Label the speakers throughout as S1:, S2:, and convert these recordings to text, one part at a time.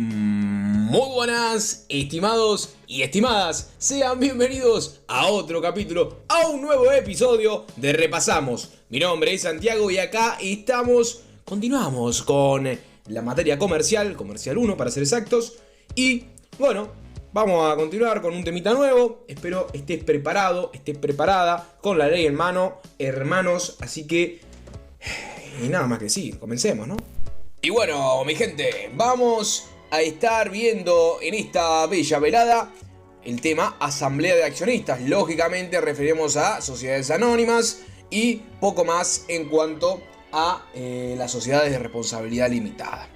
S1: Muy buenas, estimados y estimadas, sean bienvenidos a otro capítulo, a un nuevo episodio de Repasamos. Mi nombre es Santiago y acá continuamos con la materia comercial 1 para ser exactos. Y bueno, vamos a continuar con un temita nuevo. Espero estés preparado, estés preparada, con la ley en mano, hermanos. Así que, y nada más que sí, comencemos, ¿no? Y bueno, mi gente, vamos a estar viendo en esta bella velada el tema asamblea de accionistas. Lógicamente referimos a sociedades anónimas y poco más en cuanto a las sociedades de responsabilidad limitada.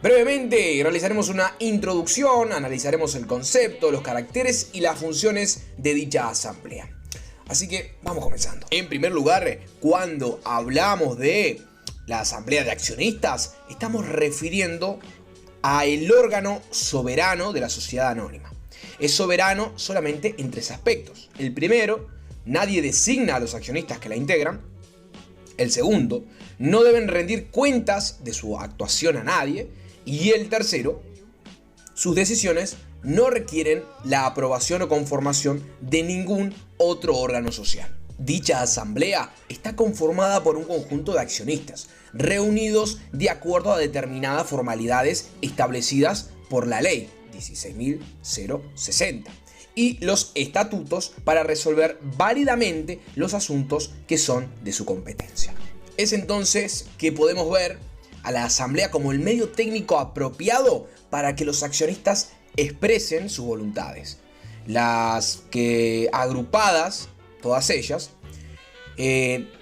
S1: Brevemente realizaremos una introducción, analizaremos el concepto, los caracteres y las funciones de dicha asamblea. Así que vamos comenzando. En primer lugar, cuando hablamos de la asamblea de accionistas, estamos refiriendo a el órgano soberano de la sociedad anónima. Es soberano solamente en tres aspectos. El primero, nadie designa a los accionistas que la integran. El segundo, no deben rendir cuentas de su actuación a nadie. Y el tercero, sus decisiones no requieren la aprobación o conformación de ningún otro órgano social. Dicha asamblea está conformada por un conjunto de accionistas, reunidos de acuerdo a determinadas formalidades establecidas por la ley 16.060 y los estatutos para resolver válidamente los asuntos que son de su competencia. Es entonces que podemos ver a la asamblea como el medio técnico apropiado para que los accionistas expresen sus voluntades, las que agrupadas, todas ellas,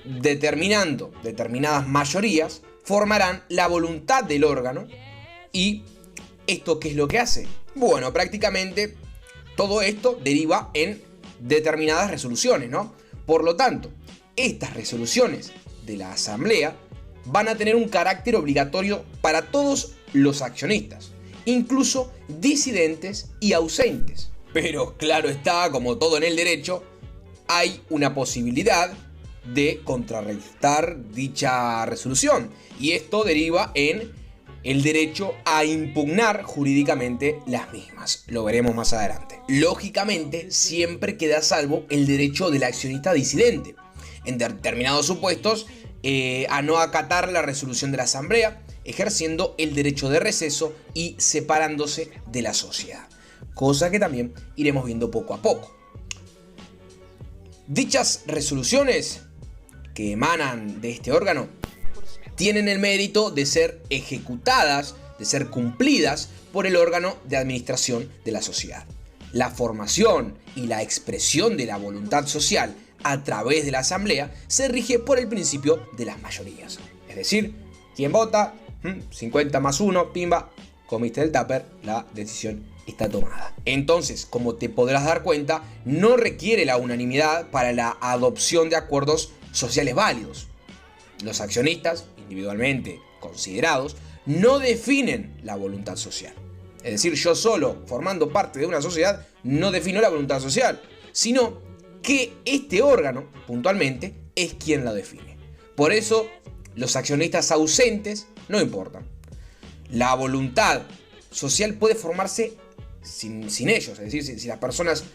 S1: determinando determinadas mayorías, formarán la voluntad del órgano. ¿Y esto qué es lo que hace? Bueno, prácticamente todo esto deriva en determinadas resoluciones, ¿no? Por lo tanto, estas resoluciones de la asamblea van a tener un carácter obligatorio para todos los accionistas, incluso disidentes y ausentes. Pero claro está, como todo en el derecho, hay una posibilidad de contrarrestar dicha resolución, y esto deriva en el derecho a impugnar jurídicamente las mismas. Lo veremos más adelante. Lógicamente, siempre queda a salvo el derecho del accionista disidente, en determinados supuestos, a no acatar la resolución de la asamblea, ejerciendo el derecho de receso y separándose de la sociedad, cosa que también iremos viendo poco a poco. Dichas resoluciones que emanan de este órgano tienen el mérito de ser ejecutadas, de ser cumplidas por el órgano de administración de la sociedad. La formación y la expresión de la voluntad social a través de la asamblea se rige por el principio de las mayorías. Es decir, ¿quién vota? 50 más 1, pimba, comiste el tupper, la decisión está tomada. Entonces, como te podrás dar cuenta, no requiere la unanimidad para la adopción de acuerdos sociales válidos. Los accionistas, individualmente considerados, no definen la voluntad social. Es decir, yo solo, formando parte de una sociedad, no defino la voluntad social, sino que este órgano, puntualmente, es quien la define. Por eso, los accionistas ausentes no importan. La voluntad social puede formarse sin ellos, es decir, sin las personas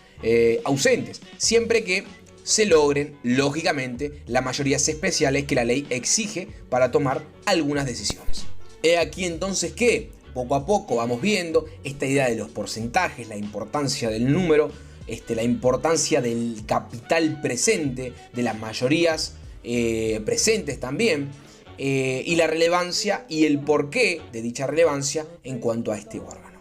S1: ausentes, siempre que se logren, lógicamente, las mayorías especiales que la ley exige para tomar algunas decisiones. He aquí entonces que, poco a poco vamos viendo esta idea de los porcentajes, la importancia del número, la importancia del capital presente, de las mayorías presentes también, y la relevancia y el porqué de dicha relevancia en cuanto a este órgano.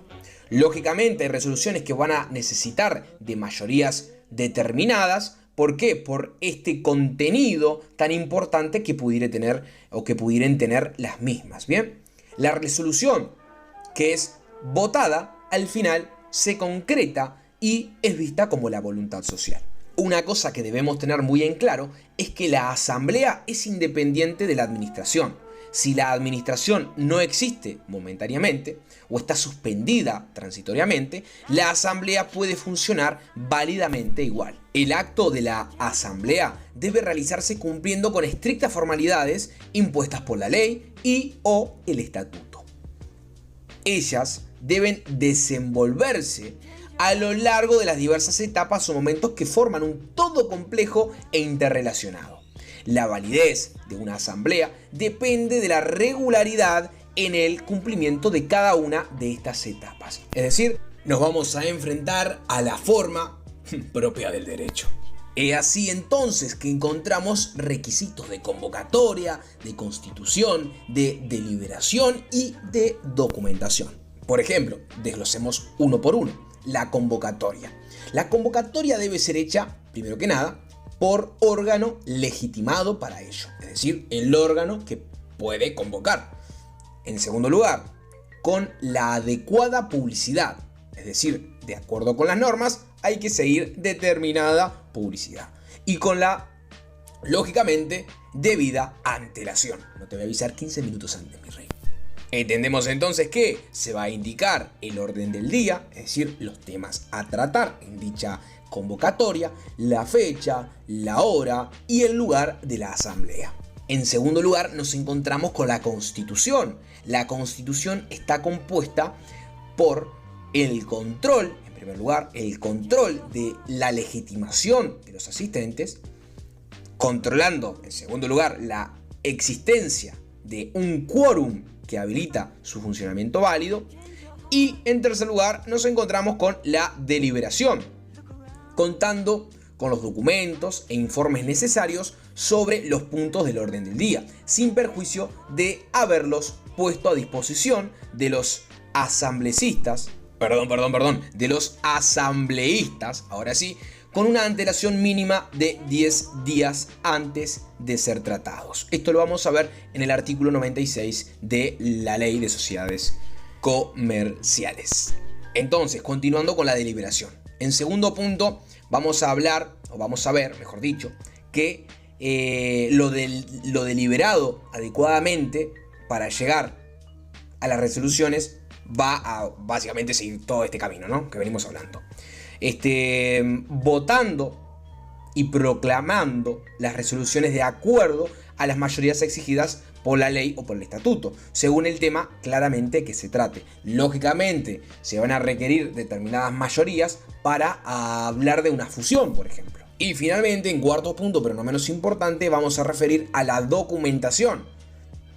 S1: Lógicamente hay resoluciones que van a necesitar de mayorías determinadas. ¿Por qué? Por este contenido tan importante que pudiera tener o que pudieran tener las mismas. Bien, la resolución que es votada al final se concreta y es vista como la voluntad social. Una cosa que debemos tener muy en claro es que la asamblea es independiente de la administración. Si la administración no existe momentáneamente o está suspendida transitoriamente, la asamblea puede funcionar válidamente igual. El acto de la asamblea debe realizarse cumpliendo con estrictas formalidades impuestas por la ley y o el estatuto. Ellas deben desenvolverse a lo largo de las diversas etapas o momentos que forman un todo complejo e interrelacionado. La validez de una asamblea depende de la regularidad en el cumplimiento de cada una de estas etapas. Es decir, nos vamos a enfrentar a la forma propia del derecho. Es así entonces que encontramos requisitos de convocatoria, de constitución, de deliberación y de documentación. Por ejemplo, desglosemos uno por uno. La convocatoria. La convocatoria debe ser hecha, primero que nada, por órgano legitimado para ello, es decir, el órgano que puede convocar. En segundo lugar, con la adecuada publicidad, es decir, de acuerdo con las normas, hay que seguir determinada publicidad. Y con la, lógicamente, debida antelación. No te voy a avisar 15 minutos antes, mi rey. Entendemos entonces que se va a indicar el orden del día, es decir, los temas a tratar en dicha convocatoria, la fecha, la hora y el lugar de la asamblea. En segundo lugar, nos encontramos con la Constitución. La Constitución está compuesta por el control, en primer lugar, el control de la legitimación de los asistentes, controlando, en segundo lugar, la existencia de un quórum que habilita su funcionamiento válido, y en tercer lugar nos encontramos con la deliberación, contando con los documentos e informes necesarios sobre los puntos del orden del día, sin perjuicio de haberlos puesto a disposición de los asambleístas, de los asambleístas, ahora sí, con una antelación mínima de 10 días antes de ser tratados. Esto lo vamos a ver en el artículo 96 de la Ley de Sociedades Comerciales. Entonces, continuando con la deliberación. En segundo punto, vamos a ver, mejor dicho, que lo deliberado adecuadamente para llegar a las resoluciones va a básicamente seguir todo este camino, ¿no?, que venimos hablando. Votando y proclamando las resoluciones de acuerdo a las mayorías exigidas por la ley o por el estatuto, según el tema claramente que se trate. Lógicamente, se van a requerir determinadas mayorías para hablar de una fusión, por ejemplo. Y finalmente, en cuarto punto, pero no menos importante, vamos a referir a la documentación.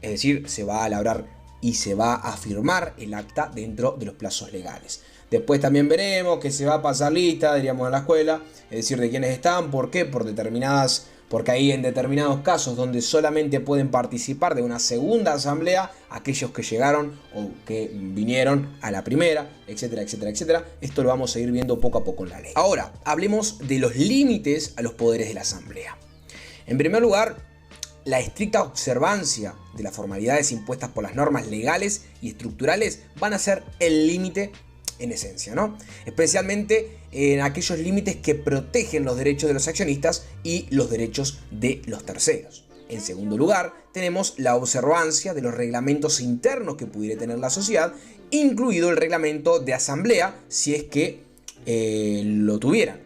S1: Es decir, se va a elaborar y se va a firmar el acta dentro de los plazos legales. Después también veremos que se va a pasar lista, diríamos, en la escuela, es decir, de quiénes están, por qué, porque hay en determinados casos donde solamente pueden participar de una segunda asamblea aquellos que llegaron o que vinieron a la primera, etcétera, etcétera, etcétera. Esto lo vamos a ir viendo poco a poco en la ley. Ahora, hablemos de los límites a los poderes de la asamblea. En primer lugar, la estricta observancia de las formalidades impuestas por las normas legales y estructurales van a ser el límite en esencia, ¿no? Especialmente en aquellos límites que protegen los derechos de los accionistas y los derechos de los terceros. En segundo lugar, tenemos la observancia de los reglamentos internos que pudiera tener la sociedad, incluido el reglamento de asamblea, si es que lo tuvieran.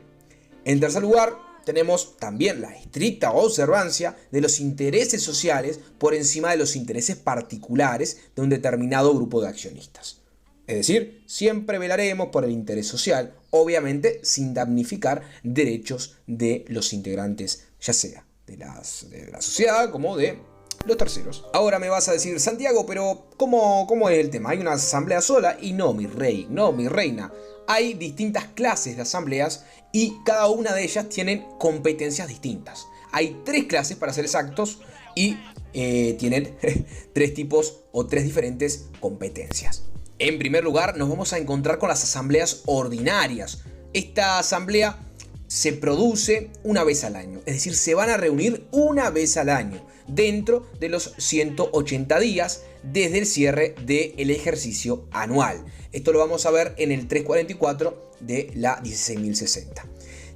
S1: En tercer lugar, tenemos también la estricta observancia de los intereses sociales por encima de los intereses particulares de un determinado grupo de accionistas. Es decir, siempre velaremos por el interés social, obviamente sin damnificar derechos de los integrantes, ya sea de la sociedad como de los terceros. Ahora me vas a decir, Santiago, pero ¿cómo es el tema? ¿Hay una asamblea sola? Y no, mi rey, no, mi reina. Hay distintas clases de asambleas y cada una de ellas tienen competencias distintas. Hay 3 clases para ser exactos y tienen 3 tipos o 3 diferentes competencias. En primer lugar, nos vamos a encontrar con las asambleas ordinarias. Esta asamblea se produce una vez al año, es decir, se van a reunir una vez al año, dentro de los 180 días desde el cierre del ejercicio anual. Esto lo vamos a ver en el 344 de la 16.060.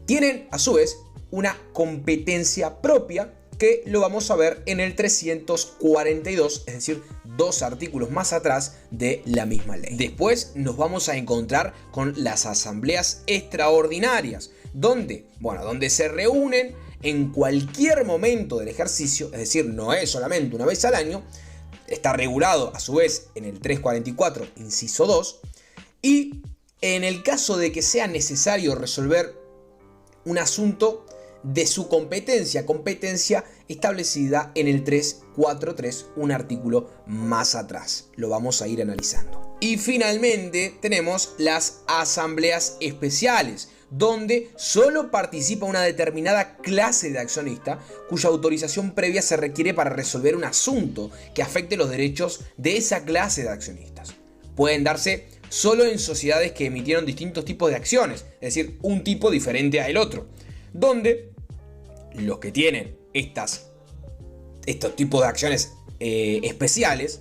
S1: Tienen, a su vez, una competencia propia que lo vamos a ver en el 342, es decir, 2 artículos más atrás de la misma ley. Después nos vamos a encontrar con las asambleas extraordinarias, donde se reúnen en cualquier momento del ejercicio, es decir, no es solamente una vez al año. Está regulado a su vez en el 344, inciso 2, Y en el caso de que sea necesario resolver un asunto de su competencia establecida en el 343, un artículo más atrás. Lo vamos a ir analizando. Y finalmente tenemos las asambleas especiales, donde solo participa una determinada clase de accionista cuya autorización previa se requiere para resolver un asunto que afecte los derechos de esa clase de accionistas. Pueden darse solo en sociedades que emitieron distintos tipos de acciones, es decir, un tipo diferente al otro, donde los que tienen estos tipos de acciones especiales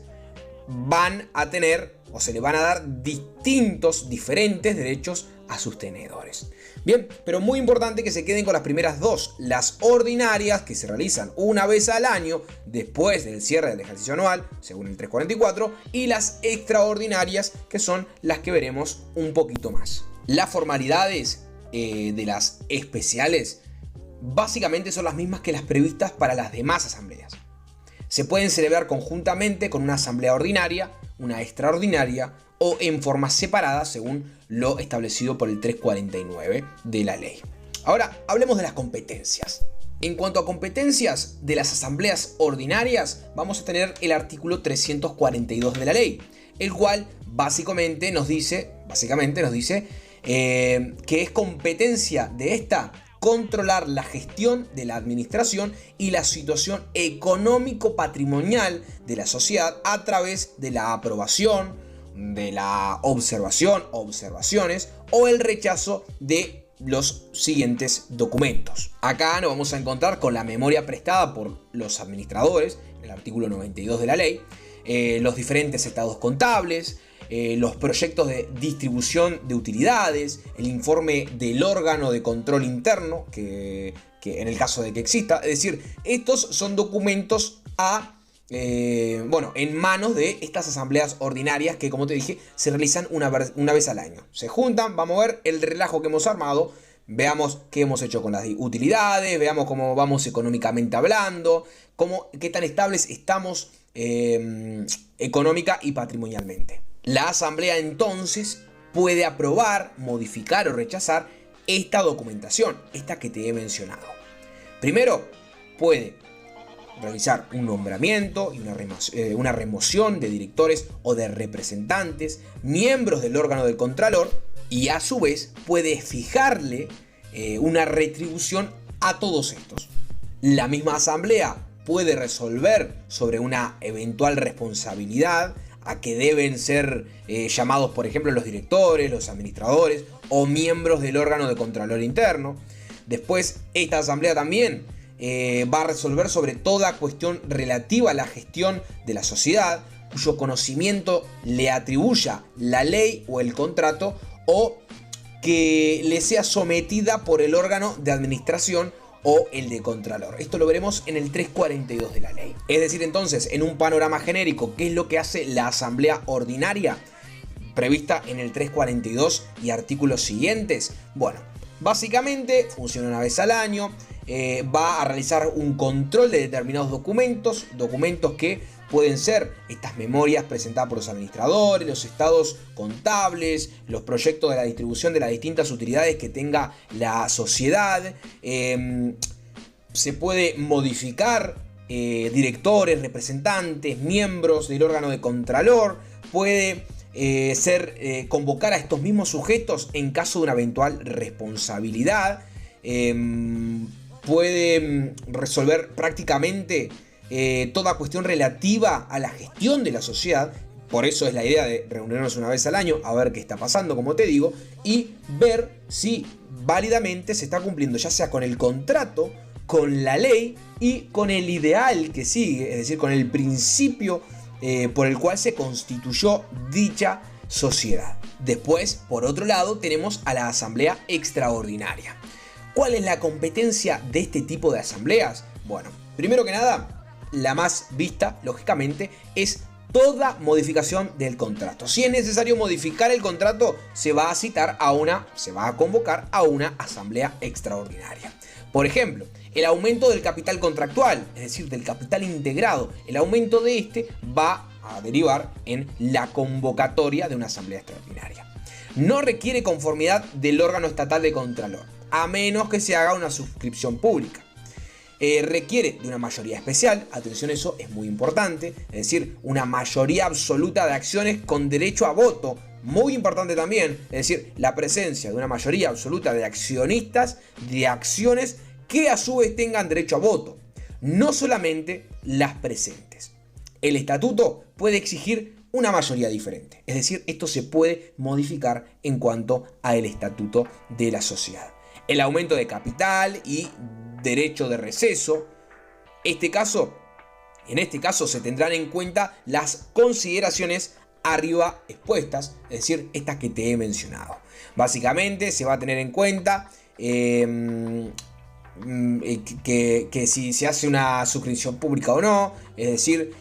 S1: van a tener o se le van a dar diferentes derechos a sus tenedores. Bien, pero muy importante que se queden con las primeras dos, las ordinarias, que se realizan una vez al año después del cierre del ejercicio anual, según el 344, y las extraordinarias, que son las que veremos un poquito más. Las formalidades de las especiales básicamente son las mismas que las previstas para las demás asambleas. Se pueden celebrar conjuntamente con una asamblea ordinaria, una extraordinaria o en forma separada según lo establecido por el 349 de la ley. Ahora hablemos de las competencias. En cuanto a competencias de las asambleas ordinarias, vamos a tener el artículo 342 de la ley, el cual básicamente nos dice que es competencia de esta controlar la gestión de la administración y la situación económico-patrimonial de la sociedad a través de la aprobación, de la observaciones o el rechazo de los siguientes documentos. Acá nos vamos a encontrar con la memoria prestada por los administradores, el artículo 92 de la ley, los diferentes estados contables, los proyectos de distribución de utilidades, el informe del órgano de control interno, que en el caso de que exista, es decir, estos son documentos en manos de estas asambleas ordinarias que, como te dije, se realizan una vez al año. Se juntan, vamos a ver el relajo que hemos armado, veamos qué hemos hecho con las utilidades, veamos cómo vamos económicamente hablando, qué tan estables estamos económica y patrimonialmente. La asamblea entonces puede aprobar, modificar o rechazar esta documentación, esta que te he mencionado. Primero, puede realizar un nombramiento y una remoción de directores o de representantes, miembros del órgano del Contralor, y a su vez puede fijarle una retribución a todos estos. La misma asamblea puede resolver sobre una eventual responsabilidad a que deben ser llamados, por ejemplo, los directores, los administradores o miembros del órgano de Contralor interno. Después, esta asamblea también va a resolver sobre toda cuestión relativa a la gestión de la sociedad, cuyo conocimiento le atribuya la ley o el contrato o que le sea sometida por el órgano de administración o el de Contralor. Esto lo veremos en el 342 de la ley. Es decir, entonces, en un panorama genérico, ¿qué es lo que hace la asamblea ordinaria prevista en el 342 y artículos siguientes? Bueno, básicamente funciona una vez al año, va a realizar un control de determinados documentos que pueden ser estas memorias presentadas por los administradores, los estados contables, los proyectos de la distribución de las distintas utilidades que tenga la sociedad. Se puede modificar directores, representantes, miembros del órgano de Contralor. Puede convocar a estos mismos sujetos en caso de una eventual responsabilidad. Puede resolver prácticamente toda cuestión relativa a la gestión de la sociedad. Por eso es la idea de reunirnos una vez al año a ver qué está pasando, como te digo, y ver si válidamente se está cumpliendo, ya sea con el contrato, con la ley y con el ideal que sigue, es decir, con el principio por el cual se constituyó dicha sociedad. Después, por otro lado, tenemos a la asamblea extraordinaria. ¿Cuál es la competencia de este tipo de asambleas? Bueno, primero que nada, la más vista, lógicamente, es toda modificación del contrato. Si es necesario modificar el contrato, se va a convocar a una asamblea extraordinaria. Por ejemplo, el aumento del capital contractual, es decir, del capital integrado, el aumento de este va a derivar en la convocatoria de una asamblea extraordinaria. No requiere conformidad del órgano estatal de Contralor, a menos que se haga una suscripción pública. Requiere de una mayoría especial, atención, eso es muy importante, es decir, una mayoría absoluta de acciones con derecho a voto, muy importante también, es decir, la presencia de una mayoría absoluta de accionistas de acciones que a su vez tengan derecho a voto, no solamente las presentes. El estatuto puede exigir una mayoría diferente, es decir, esto se puede modificar en cuanto al estatuto de la sociedad. El aumento de capital y derecho de receso. En este caso se tendrán en cuenta las consideraciones arriba expuestas, es decir, estas que te he mencionado. Básicamente se va a tener en cuenta que si se hace una suscripción pública o no, es decir,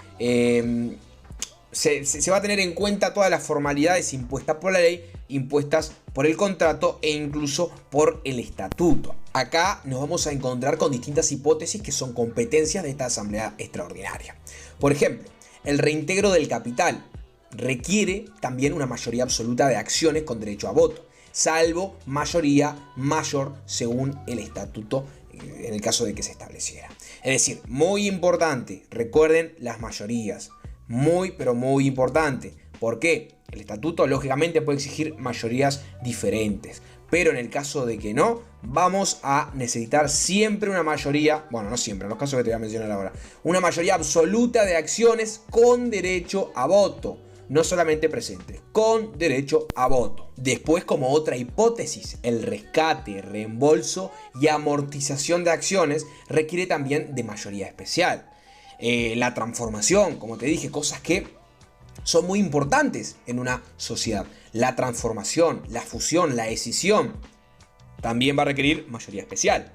S1: se va a tener en cuenta todas las formalidades impuestas por la ley, impuestas por el contrato e incluso por el estatuto. Acá nos vamos a encontrar con distintas hipótesis que son competencias de esta asamblea extraordinaria. Por ejemplo, el reintegro del capital requiere también una mayoría absoluta de acciones con derecho a voto, salvo mayoría mayor según el estatuto en el caso de que se estableciera. Es decir, muy importante, recuerden las mayorías, pero muy importante. ¿Por qué? El estatuto lógicamente puede exigir mayorías diferentes, pero en el caso de que no, vamos a necesitar siempre una mayoría, bueno, no siempre, en los casos que te voy a mencionar ahora, una mayoría absoluta de acciones con derecho a voto, no solamente presentes, con derecho a voto. Después, como otra hipótesis, el rescate, reembolso y amortización de acciones requiere también de mayoría especial. La transformación, como te dije, cosas que son muy importantes en una sociedad. La transformación, la fusión, la escisión también va a requerir mayoría especial.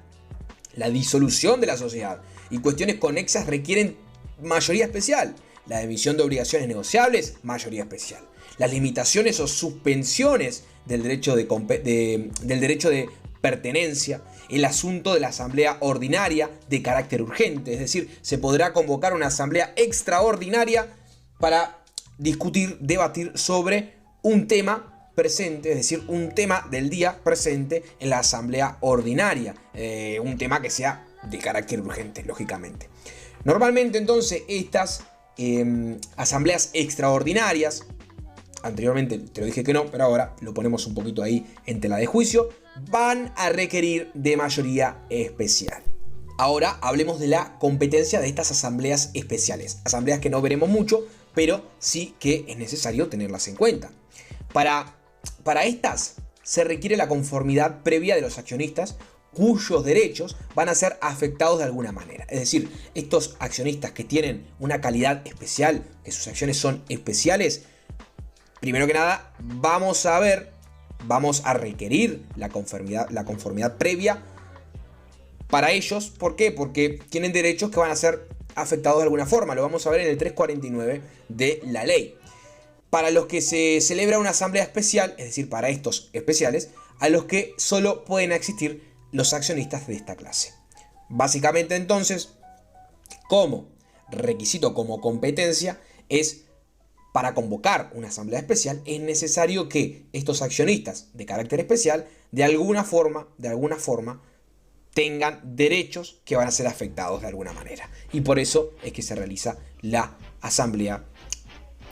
S1: La disolución de la sociedad y cuestiones conexas requieren mayoría especial. La emisión de obligaciones negociables, mayoría especial. Las limitaciones o suspensiones del derecho de pertenencia, el asunto de la asamblea ordinaria de carácter urgente, es decir, se podrá convocar una asamblea extraordinaria para discutir, debatir sobre un tema presente, es decir, un tema del día presente en la asamblea ordinaria, un tema que sea de carácter urgente, lógicamente. Normalmente entonces estas asambleas extraordinarias, anteriormente te lo dije que no, pero ahora lo ponemos un poquito ahí en tela de juicio, van a requerir de mayoría especial. Ahora hablemos de la competencia de estas asambleas especiales, asambleas que no veremos mucho, pero sí que es necesario tenerlas en cuenta. Para estas se requiere la conformidad previa de los accionistas cuyos derechos van a ser afectados de alguna manera. Es decir, estos accionistas que tienen una calidad especial, que sus acciones son especiales, primero que nada vamos a requerir la conformidad previa para ellos. ¿Por qué? Porque tienen derechos que van a ser afectados de alguna forma. Lo vamos a ver en el 349 de la ley. Para los que se celebra una asamblea especial, es decir, para estos especiales, a los que solo pueden existir los accionistas de esta clase. Básicamente entonces, como requisito, como competencia, es para convocar una asamblea especial, es necesario que estos accionistas de carácter especial, de alguna forma, tengan derechos que van a ser afectados de alguna manera. Y por eso es que se realiza la asamblea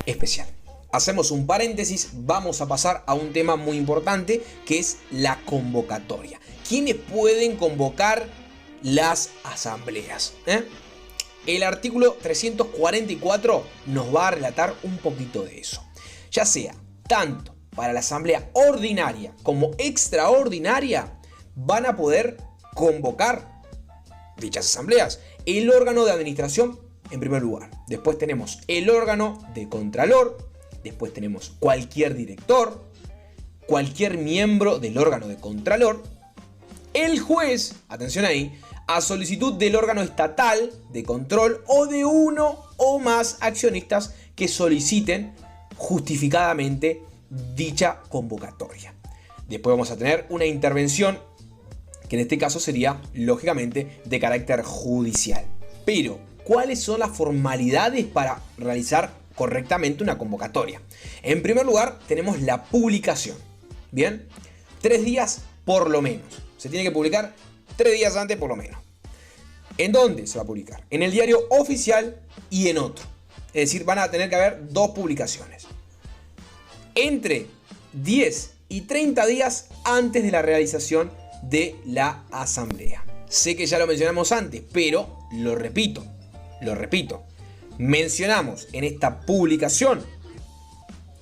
S1: especial. Hacemos un paréntesis, vamos a pasar a un tema muy importante que es la convocatoria. ¿Quiénes pueden convocar las asambleas? El artículo 344 nos va a relatar un poquito de eso. Ya sea tanto para la asamblea ordinaria como extraordinaria, van a poder convocar dichas asambleas el órgano de administración en primer lugar. Después tenemos el órgano de contralor. Después tenemos cualquier director, cualquier miembro del órgano de contralor, el juez, atención ahí, a solicitud del órgano estatal de control o de uno o más accionistas que soliciten justificadamente dicha convocatoria. Después vamos a tener una intervención que en este caso sería, lógicamente, de carácter judicial. Pero, ¿cuáles son las formalidades para realizar correctamente una convocatoria? En primer lugar, tenemos la publicación. Bien, 3 días por lo menos. Se tiene que publicar 3 días antes por lo menos. ¿En dónde se va a publicar? En el diario oficial y en otro. Es decir, van a tener que haber 2 publicaciones. Entre 10 y 30 días antes de la realización de la asamblea. Sé que ya lo mencionamos antes, pero lo repito. Mencionamos en esta publicación,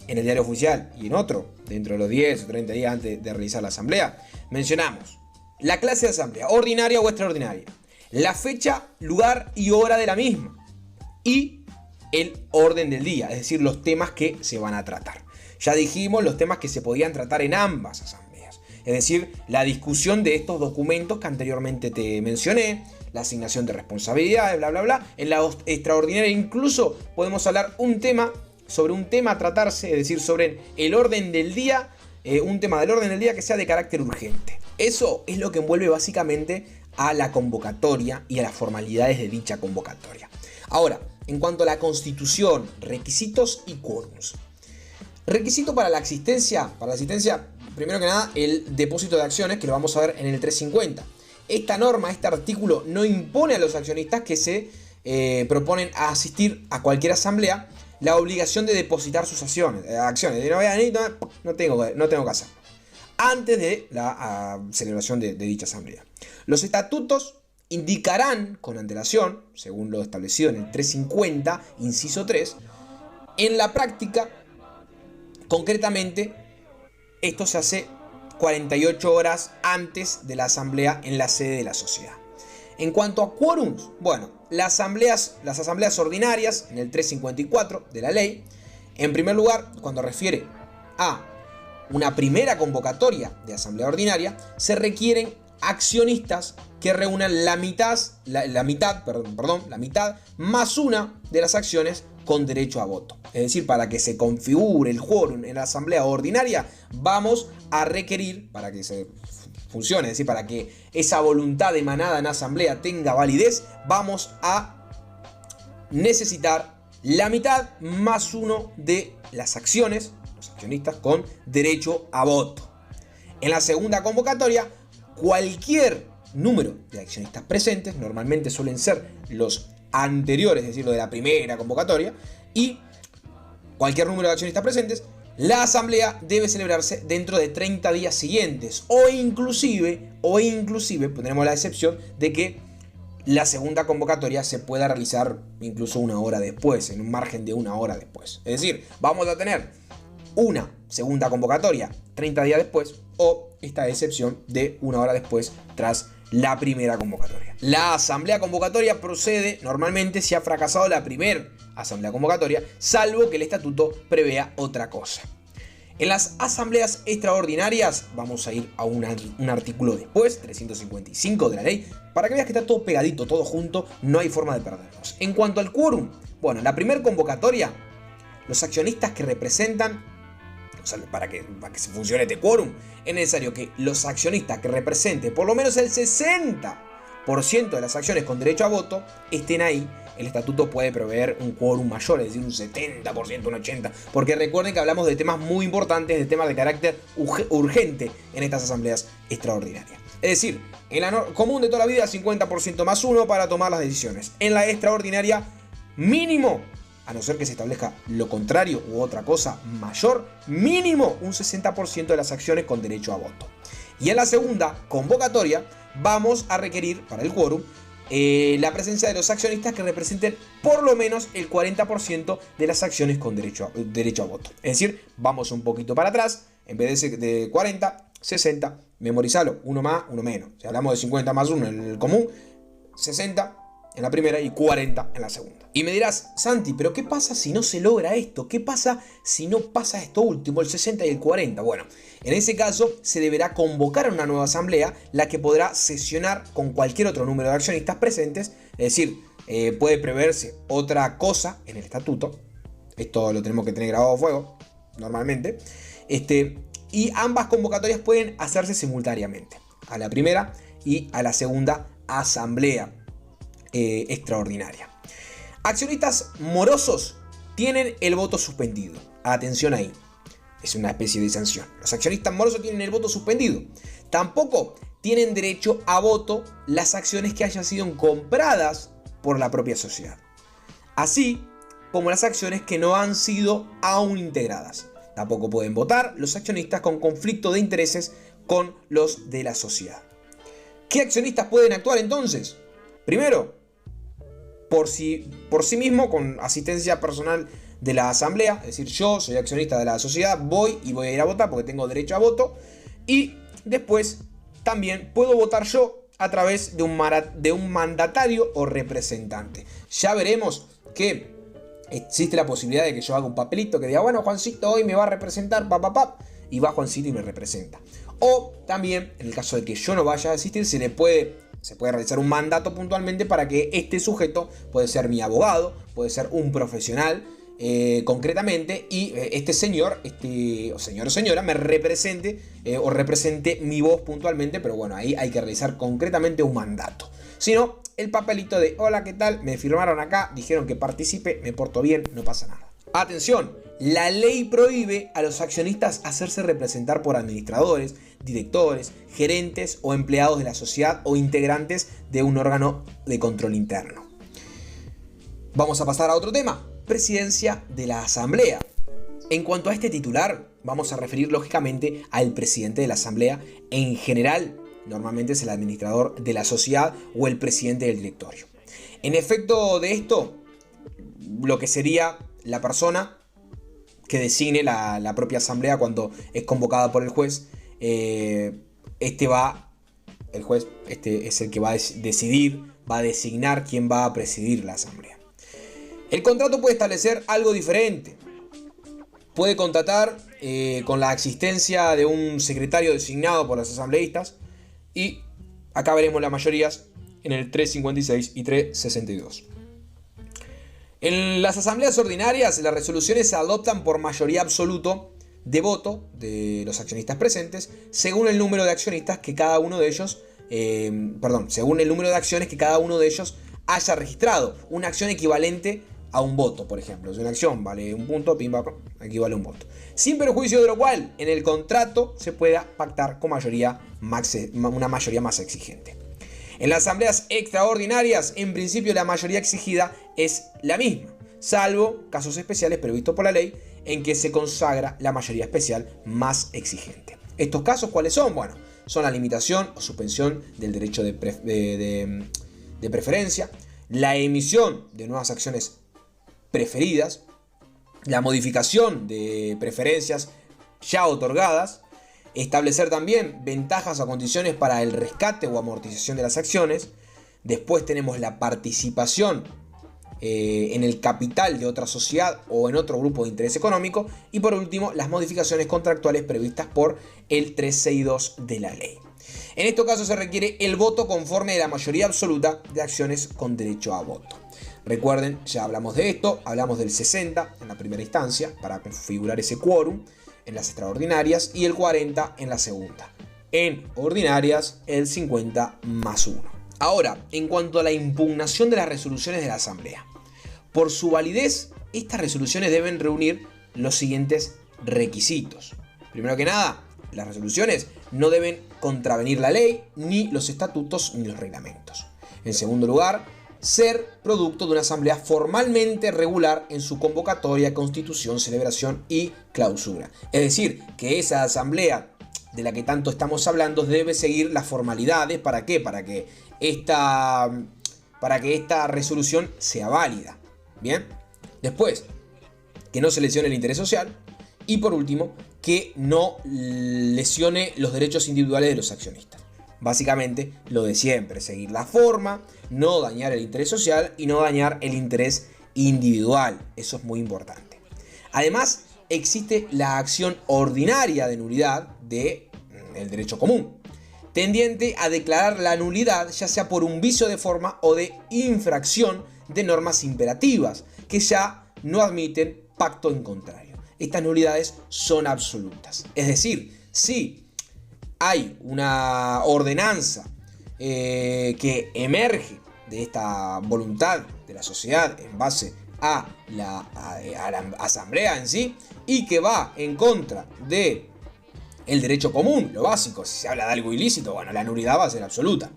S1: en el diario oficial y en otro, dentro de los 10 o 30 días antes de realizar la asamblea, mencionamos la clase de asamblea, ordinaria o extraordinaria, la fecha, lugar y hora de la misma y el orden del día, es decir, los temas que se van a tratar. Ya dijimos los temas que se podían tratar en ambas asambleas, es decir, la discusión de estos documentos que anteriormente te mencioné, la asignación de responsabilidades, bla, bla, bla. En la extraordinaria incluso podemos hablar sobre un tema a tratarse, es decir, sobre el orden del día, un tema del orden del día que sea de carácter urgente. Eso es lo que envuelve básicamente a la convocatoria y a las formalidades de dicha convocatoria. Ahora, en cuanto a la constitución, requisitos y quórums. Requisito para la asistencia, primero que nada, el depósito de acciones, que lo vamos a ver en el 350. Esta norma, este artículo, no impone a los accionistas que se proponen a asistir a cualquier asamblea la obligación de depositar sus acciones. No tengo que hacerlo antes de la celebración de dicha asamblea. Los estatutos indicarán con antelación, según lo establecido en el 350, inciso 3, en la práctica, concretamente, esto se hace 48 horas antes de la asamblea en la sede de la sociedad. En cuanto a quórums, bueno, las asambleas ordinarias, en el 354 de la ley, en primer lugar, cuando refiere a una primera convocatoria de asamblea ordinaria, se requieren accionistas que reúnan la mitad más una de las acciones con derecho a voto. Es decir, para que se configure el quórum en la asamblea ordinaria, vamos a requerir, para que se funcione, es decir, para que esa voluntad emanada en asamblea tenga validez, vamos a necesitar la mitad más uno de las acciones, los accionistas con derecho a voto. En la segunda convocatoria, cualquier número de accionistas presentes, normalmente suelen ser los anteriores, es decir, lo de la primera convocatoria, y cualquier número de accionistas presentes, la asamblea debe celebrarse dentro de 30 días siguientes, o inclusive pondremos la excepción de que la segunda convocatoria se pueda realizar incluso una hora después, en un margen de una hora después. Es decir, vamos a tener una segunda convocatoria 30 días después, o esta excepción de una hora después tras la primera convocatoria. La asamblea convocatoria procede normalmente si ha fracasado la primera asamblea convocatoria, salvo que el estatuto prevea otra cosa. En las asambleas extraordinarias, vamos a ir a un artículo después, 355 de la ley, para que veas que está todo pegadito, todo junto, no hay forma de perdernos. En cuanto al quórum, bueno, la primera convocatoria, los accionistas que representan, o sea, para que se funcione este quórum, es necesario que los accionistas que representen por lo menos el 60% de las acciones con derecho a voto estén ahí. El estatuto puede prever un quórum mayor, es decir, un 70%, un 80%, porque recuerden que hablamos de temas muy importantes, de temas de carácter urgente en estas asambleas extraordinarias. Es decir, en la común de toda la vida, 50% más 1 para tomar las decisiones. En la extraordinaria, mínimo, a no ser que se establezca lo contrario u otra cosa mayor, mínimo un 60% de las acciones con derecho a voto. Y en la segunda convocatoria vamos a requerir para el quórum la presencia de los accionistas que representen por lo menos el 40% de las acciones con derecho a voto. Es decir, vamos un poquito para atrás, en vez de 40, 60, memorizalo, uno más, uno menos. Si hablamos de 50 más 1 en el común, 60 en la primera y 40 en la segunda. Y me dirás, Santi, pero ¿qué pasa si no se logra esto? ¿Qué pasa si no pasa esto último, el 60 y el 40? Bueno, en ese caso se deberá convocar a una nueva asamblea, la que podrá sesionar con cualquier otro número de accionistas presentes, es decir, puede preverse otra cosa en el estatuto, esto lo tenemos que tener grabado a fuego, normalmente, y ambas convocatorias pueden hacerse simultáneamente, a la primera y a la segunda asamblea extraordinaria. Accionistas morosos tienen el voto suspendido. Atención ahí. Es una especie de sanción. Los accionistas morosos tienen el voto suspendido. Tampoco tienen derecho a voto las acciones que hayan sido compradas por la propia sociedad, así como las acciones que no han sido aún integradas. Tampoco pueden votar los accionistas con conflicto de intereses con los de la sociedad. ¿Qué accionistas pueden actuar entonces? Primero, por sí mismo, con asistencia personal de la asamblea, es decir, yo soy accionista de la sociedad, voy a ir a votar porque tengo derecho a voto, y después también puedo votar yo a través de un mandatario o representante. Ya veremos que existe la posibilidad de que yo haga un papelito que diga, bueno, Juancito hoy me va a representar, y va Juancito y me representa. O también, en el caso de que yo no vaya a asistir, se puede realizar un mandato puntualmente para que este sujeto, puede ser mi abogado, puede ser un profesional, concretamente, y este señor, o señor o señora, me represente o represente mi voz puntualmente, pero bueno, ahí hay que realizar concretamente un mandato. Si no, el papelito de hola, ¿qué tal? Me firmaron acá, dijeron que participe, me porto bien, no pasa nada. Atención, la ley prohíbe a los accionistas hacerse representar por administradores, directores, gerentes o empleados de la sociedad o integrantes de un órgano de control interno. Vamos a pasar a otro tema. Presidencia de la Asamblea. En cuanto a este titular, vamos a referir lógicamente al presidente de la Asamblea. En general, normalmente es el administrador de la sociedad o el presidente del directorio. En efecto de esto, lo que sería la persona que designe la propia Asamblea cuando es convocada por el juez, el juez es el que va a decidir, va a designar quién va a presidir la Asamblea. El contrato puede establecer algo diferente. Puede contratar con la existencia de un secretario designado por los asambleístas, y acá veremos las mayorías en el 356 y 362. En las asambleas ordinarias, las resoluciones se adoptan por mayoría absoluta de voto de los accionistas presentes, según el número de accionistas que cada uno de ellos, según el número de acciones que cada uno de ellos haya registrado. Una acción equivalente a un voto, por ejemplo. Si una acción vale un punto, aquí vale un voto. Sin perjuicio de lo cual, en el contrato se pueda pactar con una mayoría más exigente. En las asambleas extraordinarias, en principio la mayoría exigida es la misma, salvo casos especiales previstos por la ley en que se consagra la mayoría especial más exigente. ¿Estos casos cuáles son? Bueno, son la limitación o suspensión del derecho de preferencia, la emisión de nuevas acciones preferidas, la modificación de preferencias ya otorgadas, establecer también ventajas o condiciones para el rescate o amortización de las acciones. Después tenemos la participación en el capital de otra sociedad o en otro grupo de interés económico. Y por último, las modificaciones contractuales previstas por el 362 de la ley. En estos casos se requiere el voto conforme de la mayoría absoluta de acciones con derecho a voto. Recuerden, ya hablamos de esto, hablamos del 60 en la primera instancia para configurar ese quórum en las extraordinarias y el 40 en la segunda. En ordinarias, el 50 más 1. Ahora, en cuanto a la impugnación de las resoluciones de la Asamblea. Por su validez, estas resoluciones deben reunir los siguientes requisitos. Primero que nada, las resoluciones no deben contravenir la ley, ni los estatutos, ni los reglamentos. En segundo lugar, ser producto de una asamblea formalmente regular en su convocatoria, constitución, celebración y clausura. Es decir, que esa asamblea de la que tanto estamos hablando debe seguir las formalidades. ¿Para qué? Para que esta resolución sea válida. Bien. Después, que no se lesione el interés social. Y por último, que no lesione los derechos individuales de los accionistas. Básicamente lo de siempre, seguir la forma, no dañar el interés social y no dañar el interés individual. Eso es muy importante. Además, existe la acción ordinaria de nulidad del derecho común, tendiente a declarar la nulidad ya sea por un vicio de forma o de infracción de normas imperativas, que ya no admiten pacto en contrario. Estas nulidades son absolutas. Es decir, si hay una ordenanza que emerge de esta voluntad de la sociedad en base a la asamblea en sí, y que va en contra de el derecho común, lo básico, si se habla de algo ilícito, bueno, la nulidad va a ser absoluta.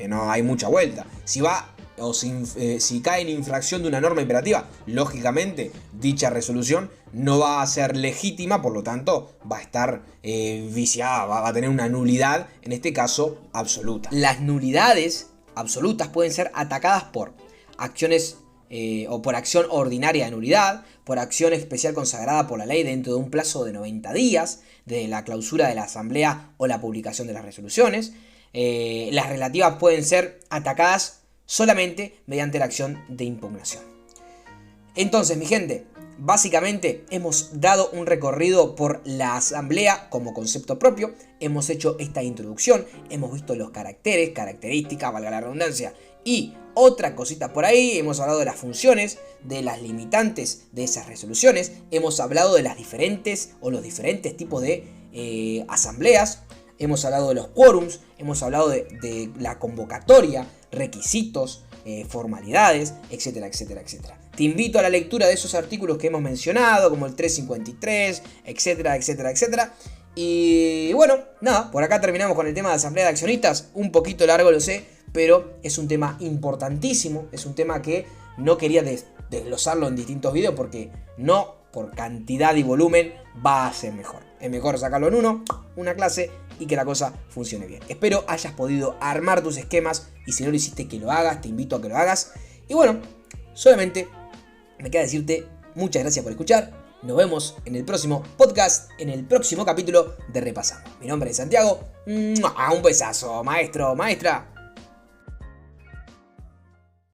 S1: No hay mucha vuelta. Si cae en infracción de una norma imperativa, lógicamente dicha resolución no va a ser legítima, por lo tanto va a estar viciada, va a tener una nulidad, en este caso absoluta. Las nulidades absolutas pueden ser atacadas por acciones o por acción ordinaria de nulidad, por acción especial consagrada por la ley dentro de un plazo de 90 días, de la clausura de la asamblea o la publicación de las resoluciones. Las relativas pueden ser atacadas solamente mediante la acción de impugnación. Entonces, mi gente, básicamente hemos dado un recorrido por la asamblea como concepto propio, hemos hecho esta introducción, hemos visto los caracteres, características, valga la redundancia, y otra cosita por ahí, hemos hablado de las funciones, de las limitantes de esas resoluciones, hemos hablado de las diferentes o los diferentes tipos de asambleas, hemos hablado de los quórums, hemos hablado de la convocatoria, requisitos, formalidades, etcétera, etcétera, etcétera. Te invito a la lectura de esos artículos que hemos mencionado, como el 353, etcétera, etcétera, etcétera. Y bueno, nada, por acá terminamos con el tema de asamblea de accionistas, un poquito largo lo sé, pero es un tema importantísimo, es un tema que no quería desglosarlo en distintos videos porque no por cantidad y volumen va a ser mejor. Es mejor sacarlo en una clase y que la cosa funcione bien. Espero hayas podido armar tus esquemas y si no lo hiciste que lo hagas, te invito a que lo hagas. Y bueno, solamente me queda decirte muchas gracias por escuchar. Nos vemos en el próximo podcast, en el próximo capítulo de Repasando. Mi nombre es Santiago. Un besazo, maestro, maestra.